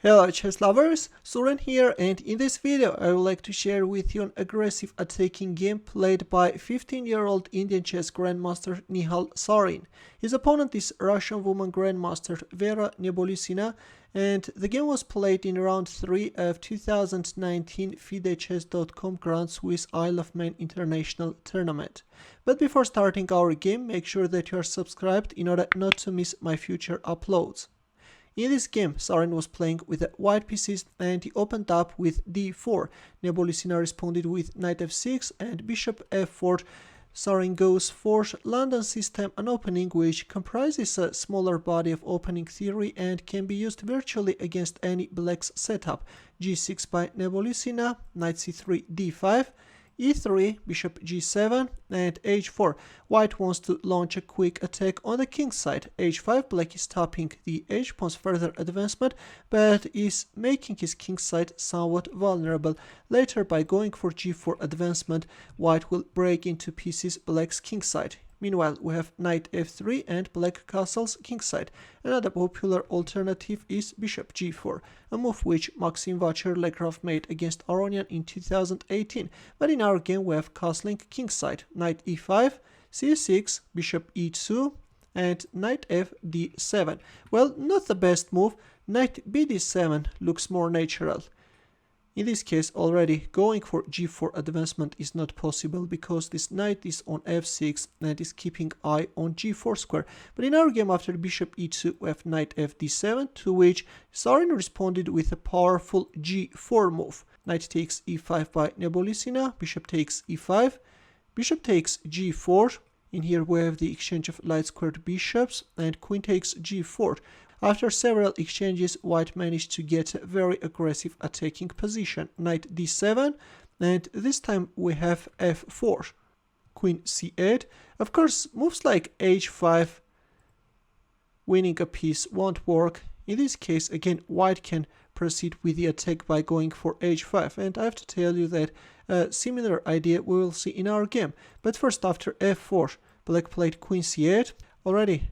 Hello chess lovers, Suren here, and in this video I would like to share with you an aggressive attacking game played by 15-year-old Indian chess grandmaster Nihal Sarin. His opponent is Russian woman grandmaster Vera Nebolsina, and the game was played in round 3 of 2019 FIDE Grand Swiss Isle of Man International Tournament. But before starting our game, make sure that you are subscribed in order not to miss my future uploads. In this game, Sarin was playing with the white pieces and he opened up with d4. Nebolsina responded with knight f6 and bishop f4. Sarin goes for London system, an opening which comprises a smaller body of opening theory and can be used virtually against any black's setup. g6 by Nebolsina, knight c3 d5, e3, bishop g7, and h4. White wants to launch a quick attack on the king's side. h5, black is stopping the h-pawn's further advancement, but is making his king's side somewhat vulnerable. Later, by going for g4 advancement, white will break into pieces black's king's side. Meanwhile, we have knight f3 and black castles kingside. Another popular alternative is bishop g4, a move which Maxim Vacher-Legraf made against Aronian in 2018. But in our game we have castling kingside, knight e5, c6, bishop e2, and knight fd7. Well, not the best move. Knight bd7 looks more natural. In this case, already going for g4 advancement is not possible because this knight is on f6 and is keeping eye on g4 square. But in our game, after bishop e2, we have knight fd7, to which Sarin responded with a powerful g4 move. Knight takes e5 by Nebolsina, bishop takes e5, bishop takes g4. In here we have the exchange of light squared bishops, and queen takes g4. After several exchanges, white managed to get a very aggressive attacking position. Knight d7, and this time we have f4, queen c8. Of course, moves like h5, winning a piece, won't work. In this case, again, white can proceed with the attack by going for h5, and I have to tell you that a similar idea we will see in our game. But first, after f4, black played queen c8. Already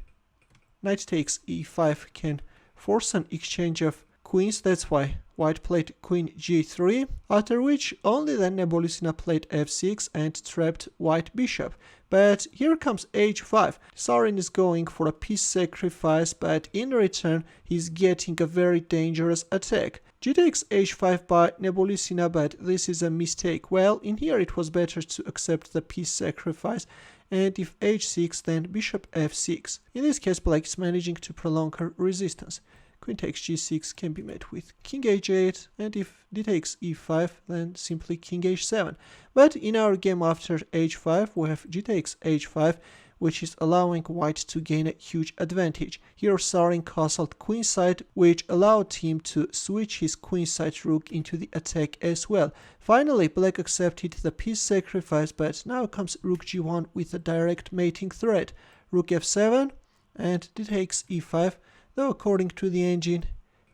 knight takes e5 can force an exchange of queens, that's why white played queen g3, after which only then Nebolsina played f6 and trapped white bishop. But here comes h5. Sarin is going for a piece sacrifice, but in return he's getting a very dangerous attack. G takes h5 by Nebolsina, but this is a mistake. Well, in here it was better to accept the piece sacrifice, and if h6, then bishop f6. In this case, black is managing to prolong her resistance. Queen takes g6 can be met with king h8, and if d takes e5, then simply king h7. But in our game after h5, we have g takes h5, which is allowing white to gain a huge advantage. Here Sarin castled queenside, which allowed him to switch his queenside rook into the attack as well. Finally, black accepted the piece sacrifice, but now comes rook g1 with a direct mating threat. Rook f7 and d takes e5, though according to the engine,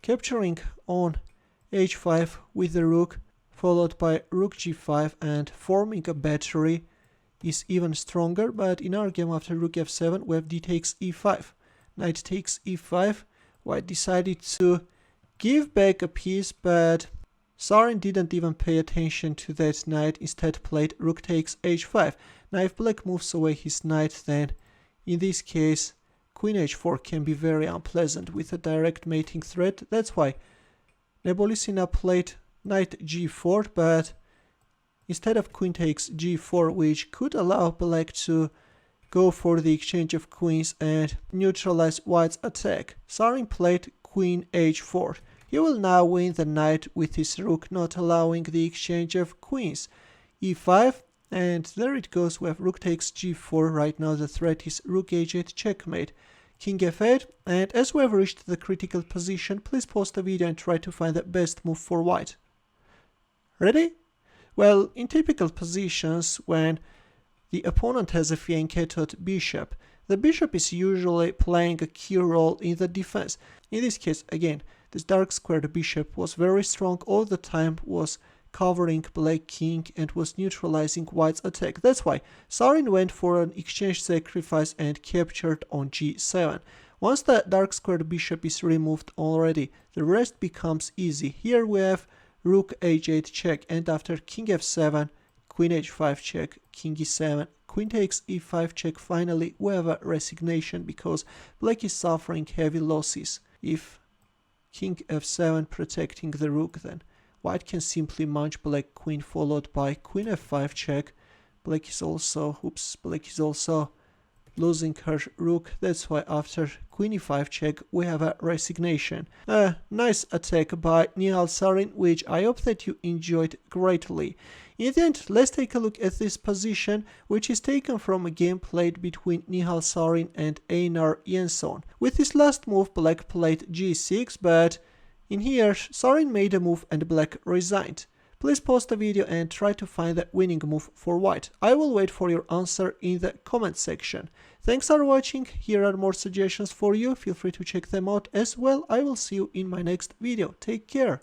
capturing on h5 with the rook, followed by rook g5 and forming a battery, is even stronger. But in our game after rook f7, we have d takes e5. Knight takes e5. White decided to give back a piece, but Sarin didn't even pay attention to that knight, instead played rook takes h5. Now if black moves away his knight, then in this case queen h4 can be very unpleasant with a direct mating threat. That's why Nebolsina played knight g4, but instead of queen takes g4, which could allow black to go for the exchange of queens and neutralize white's attack, Sarin played queen h4. He will now win the knight with his rook, not allowing the exchange of queens. e5, and there it goes. We have rook takes g4. Right now the threat is rook h8 checkmate. King f8, and as we have reached the critical position, please pause the video and try to find the best move for white. Ready? Well, in typical positions, when the opponent has a fianchettoed bishop, the bishop is usually playing a key role in the defense. In this case, again, this dark squared bishop was very strong all the time, was covering black king and was neutralizing white's attack. That's why Sarin went for an exchange sacrifice and captured on g7. Once the dark squared bishop is removed already, the rest becomes easy. Here we have rook h8 check, and after king f7, queen h5 check, king e7, queen takes e5 check. Finally, we have a resignation because black is suffering heavy losses. If king f7 protecting the rook, then white can simply munch black queen followed by queen f5 check. Black is also losing her rook. That's why after queen e5 check we have a resignation. A nice attack by Nihal Sarin, which I hope that you enjoyed greatly. In the end, let's take a look at this position, which is taken from a game played between Nihal Sarin and Einar Jensson. With this last move, black played g6, but in here Sarin made a move and black resigned. Please pause the video and try to find the winning move for white. I will wait for your answer in the comment section. Thanks for watching. Here are more suggestions for you. Feel free to check them out as well. I will see you in my next video. Take care.